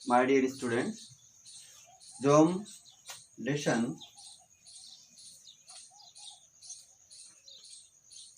My dear students, जो हम lesson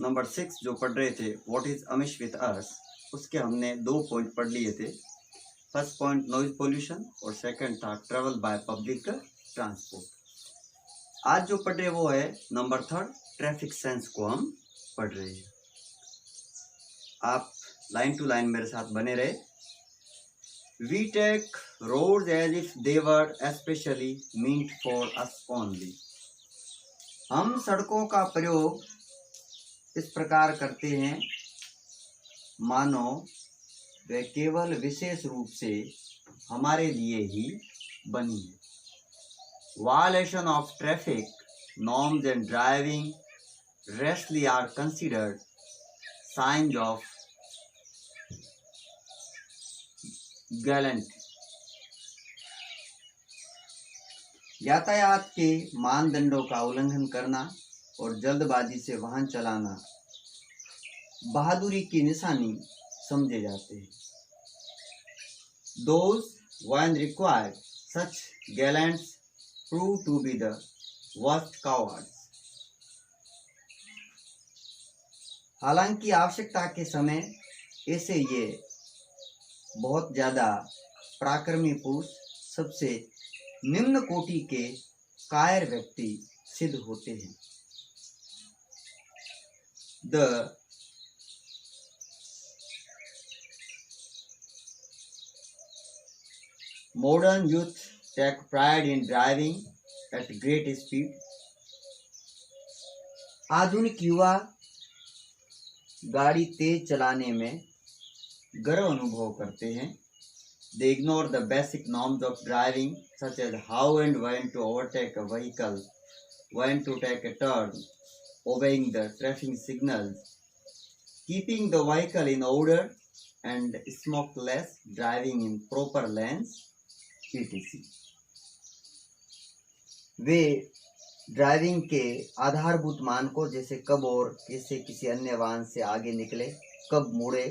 number 6 जो पढ़ रहे थे, what is Amish with us, उसके हमने 2 पॉइंट पढ़ लिए थे। फर्स्ट पॉइंट नॉइज पोल्यूशन और सेकंड था ट्रेवल बाय पब्लिक ट्रांसपोर्ट। आज जो पढ़ रहे वो है नंबर 3 ट्रैफिक सेंस को हम पढ़ रहे हैं। आप लाइन टू लाइन मेरे साथ बने रहे। We take roads as if they were especially meant for us only. हम सड़कों का प्रयोग इस प्रकार करते हैं मानो वे केवल विशेष रूप से हमारे लिए ही बनी है। Violation of traffic norms and driving rashly are considered signs of Gallant. यातायात के मानदंडों का उल्लंघन करना और जल्दबाजी से वाहन चलाना बहादुरी की निशानी समझे जाते हैं। Those when required, such gallants prove to be the worst cowards. हालांकि आवश्यकता के समय ऐसे ये बहुत ज्यादा पराक्रमी पुरुष सबसे निम्न कोटि के कायर व्यक्ति सिद्ध होते हैं। The modern youth take pride in driving at great speed. आधुनिक युवा गाड़ी तेज चलाने में गर्व अनुभव करते हैं। They ignore the basic norms of driving such as how and when to overtake a vehicle, when to take a turn, obeying the traffic signals, keeping the vehicle in order and smokeless, driving in proper lanes, etc. Way driving के आधारभूत मानकों जैसे कब और कैसे किसी अन्य वाहन से आगे निकले, कब मुड़े,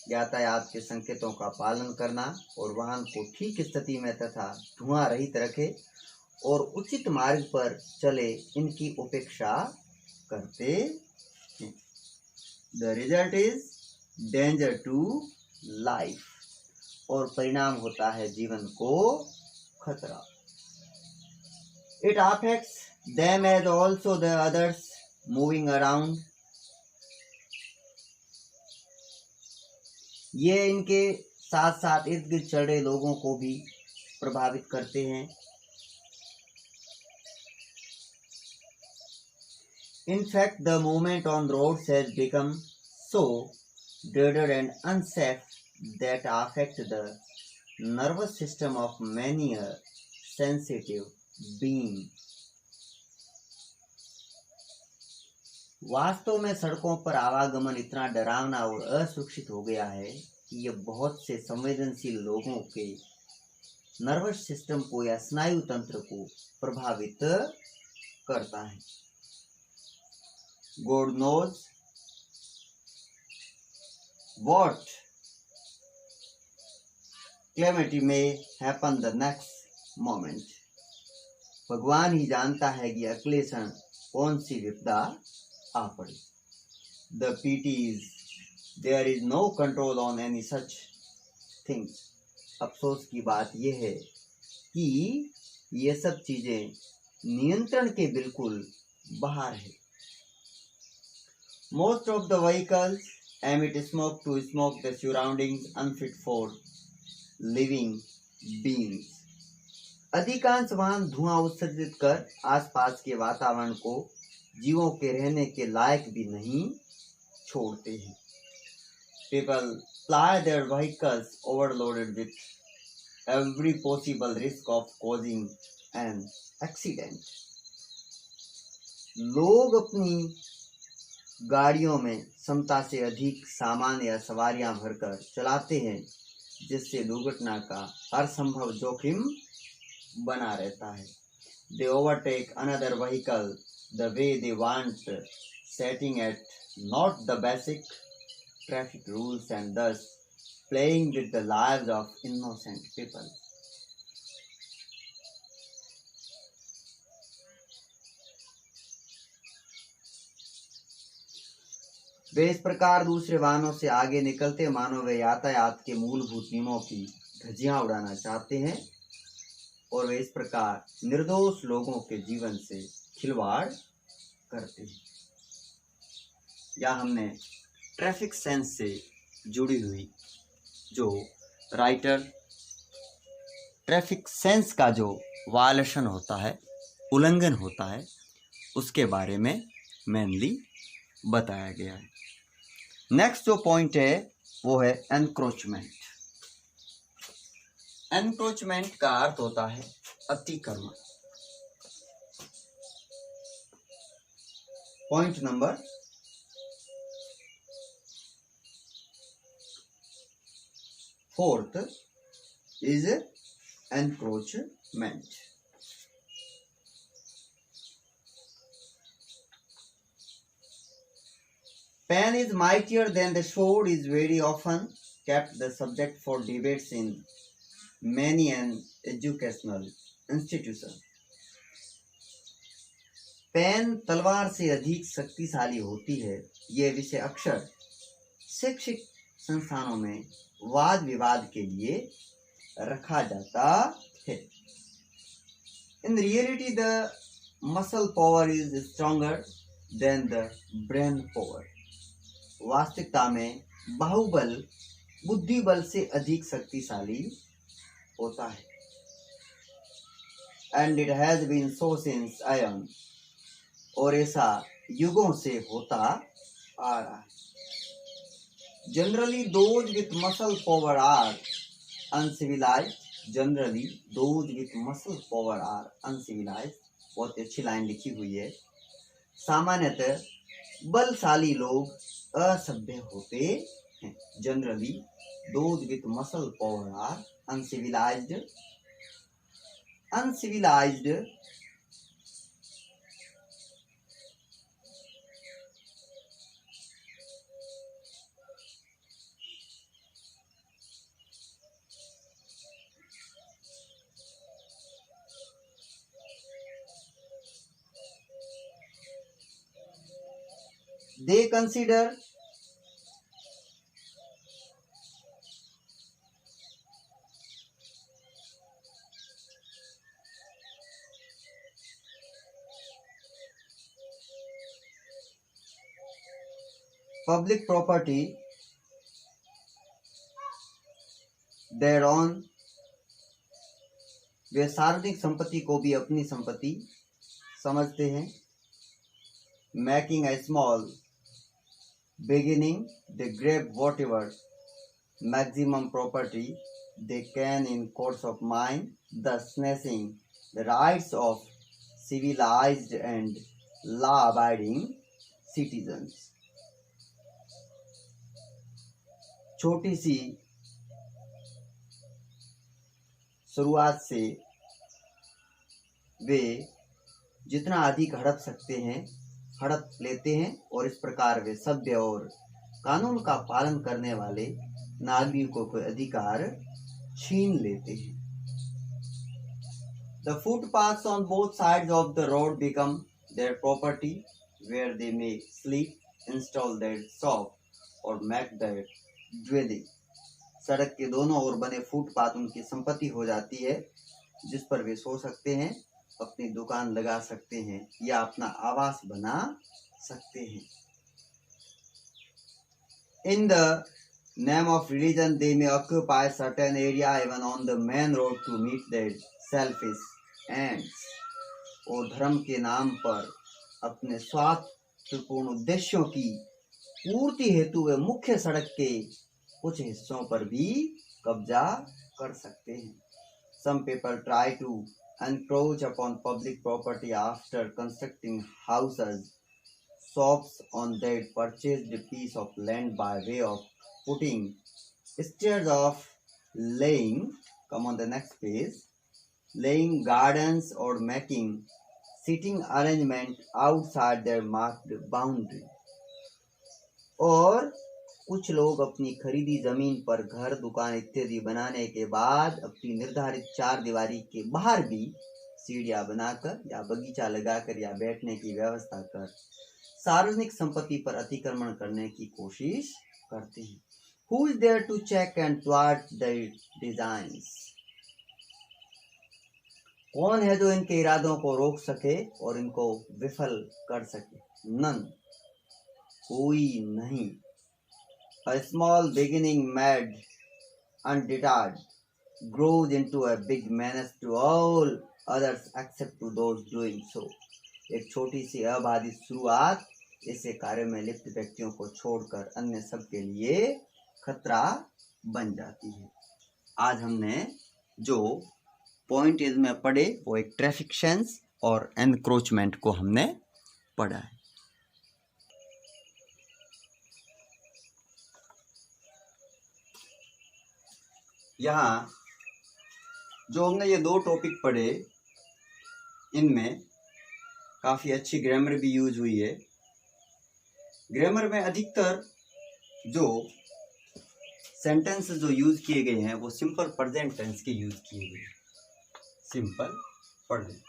यातायात के संकेतों का पालन करना और वाहन को ठीक स्थिति में तथा धुआं रहित रखे और उचित मार्ग पर चले, इनकी उपेक्षा करते हैं। The result is danger to life, और परिणाम होता है जीवन को खतरा। It affects them as also the others moving around. ये इनके साथ साथ इर्द गिर्द चल रहे लोगों को भी प्रभावित करते हैं। In fact, the movement on roads has become so dreaded and unsafe that affect the nervous system of many a sensitive being. वास्तव में सड़कों पर आवागमन इतना डरावना और असुरक्षित हो गया है कि यह बहुत से संवेदनशील लोगों के नर्वस सिस्टम को या स्नायु तंत्र को प्रभावित करता है। God knows what calamity may happen the next moment. भगवान ही जानता है कि अगले क्षण कौन सी विपदा आ पड़ी। The pity is there is no control on any such things. अफसोस की बात यह है कि ये सब चीजें नियंत्रण के बिल्कुल बाहर है। Most of the vehicles emit smoke to smoke the surroundings unfit for living beings. अधिकांश वाहन धुआं उत्सर्जित कर आसपास के वातावरण को जीवों के रहने के लायक भी नहीं छोड़ते हैं। People ply their vehicles overloaded with every possible risk of causing an accident. लोग अपनी गाड़ियों में क्षमता से अधिक सामान या सवारियां भरकर चलाते हैं, जिससे दुर्घटना का हर संभव जोखिम बना रहता है। They overtake another vehicle the way they want, setting at not the basic traffic rules and thus playing with the lives of innocent people. वे इस प्रकार दूसरे वाहनों से आगे निकलते मानो वे यातायात के मूलभूत नियमों की धज्जियां उड़ाना चाहते हैं और वे इस प्रकार निर्दोष लोगों के जीवन से खिलवाड़ करते हैं। या हमने ट्रैफिक सेंस से जुड़ी हुई जो राइटर ट्रैफिक सेंस का जो वायलेशन होता है, उल्लंघन होता है, उसके बारे में मेनली बताया गया है। नेक्स्ट जो पॉइंट है वो है एनक्रोचमेंट। एनक्रोचमेंट का अर्थ होता है अतिक्रमण। Point number 4 is encroachment. Pen is mightier than the sword is very often kept the subject for debates in many an educational institution. Pen तलवार से अधिक शक्तिशाली होती है, यह विषय अक्सर शैक्षिक संस्थानों में वाद विवाद के लिए रखा जाता है। In reality, the muscle power is stronger than the brain power. वास्तविकता में बाहुबल बुद्धि बल से अधिक शक्तिशाली होता है। And it has been so since aeon. और ऐसा युगों से होता आ रहा है। Generally, those with muscle power are uncivilized. Generally, those with muscle power are uncivilized. बहुत अच्छी लाइन लिखी हुई है। सामान्यतः बलशाली लोग असभ्य होते हैं। Generally, those with muscle power are uncivilized. Uncivilized they consider public property their own. वे सार्वजनिक संपत्ति को भी अपनी संपत्ति समझते हैं। Making a small beginning, they grab whatever maximum property they can in course of mind, thus snatching the rights of civilized and law-abiding citizens. छोटी सी शुरुआत से वे जितना अधिक हड़प सकते हैं हड़प लेते हैं और इस प्रकार वे सभ्य और कानून का पालन करने वाले नागरिकों के अधिकार छीन लेते हैं। The footpaths on both sides of the road become their property, where they may sleep, install their shop or make their dwelling. सड़क के दोनों ओर बने फुटपाथ उनकी संपत्ति हो जाती है, जिस पर वे सो सकते हैं, अपनी दुकान लगा सकते हैं या अपना आवास बना सकते हैं। In the name of religion, they may occupy certain area even on the main road to meet their selfish ends. और धर्म के नाम पर अपने स्वार्थपूर्ण उद्देश्यों की पूर्ति हेतु वे मुख्य सड़क के कुछ हिस्सों पर भी कब्जा कर सकते हैं। Some people try to encroach upon public property after constructing houses, shops on their purchased piece of land by way of putting stairs of laying, come on the next page, laying gardens or making seating arrangement outside their marked boundary. और कुछ लोग अपनी खरीदी जमीन पर घर, दुकान इत्यादि बनाने के बाद अपनी निर्धारित चार दीवारी के बाहर भी सीढ़ियां बनाकर या बगीचा लगाकर या बैठने की व्यवस्था कर सार्वजनिक संपत्ति पर अतिक्रमण करने की कोशिश करते हैं। Who is there to check and thwart the designs? कौन है जो इनके इरादों को रोक सके और इनको विफल कर सके? None. कोई नहीं। A small beginning made undeterred grows into a big menace to all others except to those doing so. एक छोटी सी अबाधित शुरुआत ऐसे कार्य में लिप्त व्यक्तियों को छोड़कर अन्य सबके लिए खतरा बन जाती है। आज हमने जो पॉइंट में पढ़े वो एक ट्रैफिक सेंस और एनक्रोचमेंट को हमने पढ़ा है। यहाँ जो हमने ये दो टॉपिक पढ़े इनमें काफ़ी अच्छी ग्रामर भी यूज हुई है। ग्रामर में अधिकतर जो सेंटेंस जो यूज किए गए हैं वो सिंपल प्रेजेंट टेंस के यूज किए गए हैं। Simple present.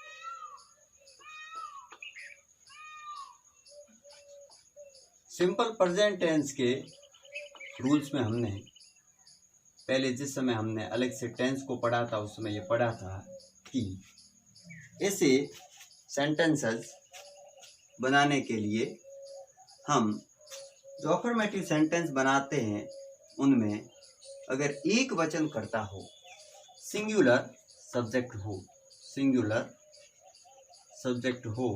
Simple present tense के रूल्स में हमने पहले जिस समय हमने अलग से टेंस को पढ़ा था उस समय ये पढ़ा था कि ऐसे सेंटेंसेस बनाने के लिए हम जो अफर्मेटिव सेंटेंस बनाते हैं उनमें अगर एक वचन कर्ता हो, सिंगुलर सब्जेक्ट हो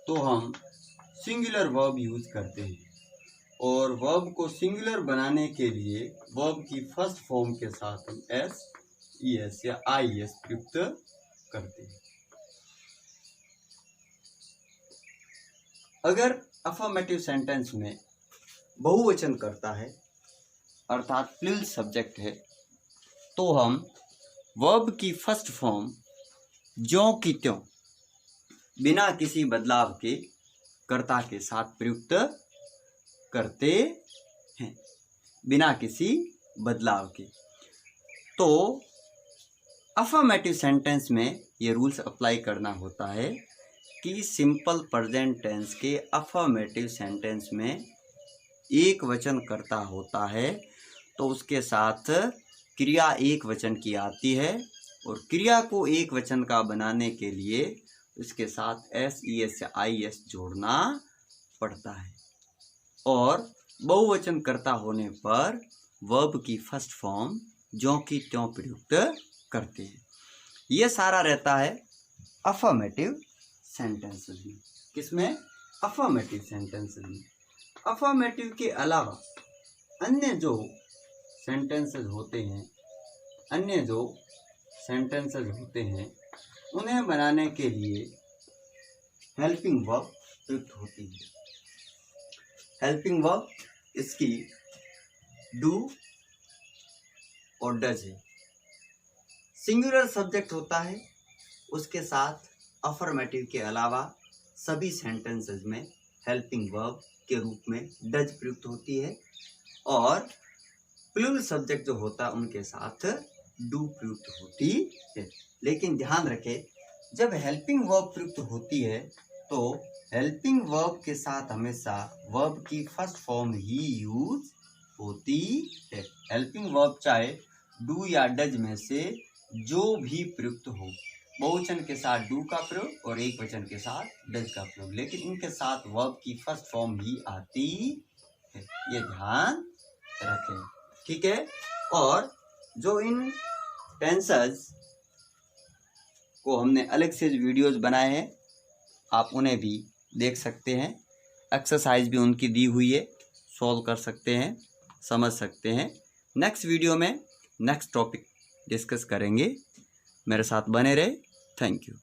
तो हम सिंगुलर वर्ब यूज करते हैं और वर्ब को सिंगुलर बनाने के लिए वर्ब की फर्स्ट फॉर्म के साथ हम एस, ई एस या आई एस प्रयुक्त करते हैं। अगर अफर्मेटिव सेंटेंस में बहुवचन करता है अर्थात प्लूरल सब्जेक्ट है तो हम वर्ब की फर्स्ट फॉर्म ज्यों की त्यों बिना किसी बदलाव के कर्ता के साथ प्रयुक्त करते हैं, बिना किसी बदलाव के। तो अफर्मेटिव सेंटेंस में ये रूल्स अप्लाई करना होता है कि सिंपल प्रेजेंट टेंस के अफर्मेटिव सेंटेंस में एक वचन कर्ता होता है तो उसके साथ क्रिया एक वचन की आती है और क्रिया को एक वचन का बनाने के लिए उसके साथ एस, ई एस या आई एस जोड़ना पड़ता है और बहुवचन कर्ता होने पर वर्ब की फर्स्ट फॉर्म ज्यों की त्यों प्रयुक्त करते हैं। ये सारा रहता है अफर्मेटिव सेंटेंसेस में। किसमें? अफर्मेटिव सेंटेंसेस में। अफर्मेटिव के अलावा अन्य जो सेंटेंसेस होते हैं उन्हें बनाने के लिए हेल्पिंग वर्ब प्रयुक्त होती है। हेल्पिंग वर्ब इसकी डू और डज है। सिंगुलर सब्जेक्ट होता है, उसके साथ अफर्मेटिव के अलावा सभी सेंटेंसेस में हेल्पिंग वर्ब के रूप में डज प्रयुक्त होती है और प्लूरल सब्जेक्ट जो होता है उनके साथ डू प्रयुक्त होती है। लेकिन ध्यान रखें, जब हेल्पिंग वर्ब प्रयुक्त होती है तो हेल्पिंग वर्ब के साथ हमेशा वर्ब की फर्स्ट फॉर्म ही यूज होती है। हेल्पिंग वर्ब चाहे डू या डज में से जो भी प्रयुक्त हो, बहुवचन के साथ डू का प्रयोग और एक वचन के साथ डज का प्रयोग, लेकिन इनके साथ वर्ब की फर्स्ट फॉर्म ही आती है। ये ध्यान रखें, ठीक है। और जो इन टेंसेस को हमने अलग से वीडियोस बनाए हैं आप उन्हें भी देख सकते हैं। एक्सरसाइज भी उनकी दी हुई है, सॉल्व कर सकते हैं, समझ सकते हैं। नेक्स्ट वीडियो में नेक्स्ट टॉपिक डिस्कस करेंगे। मेरे साथ बने रहे। Thank you.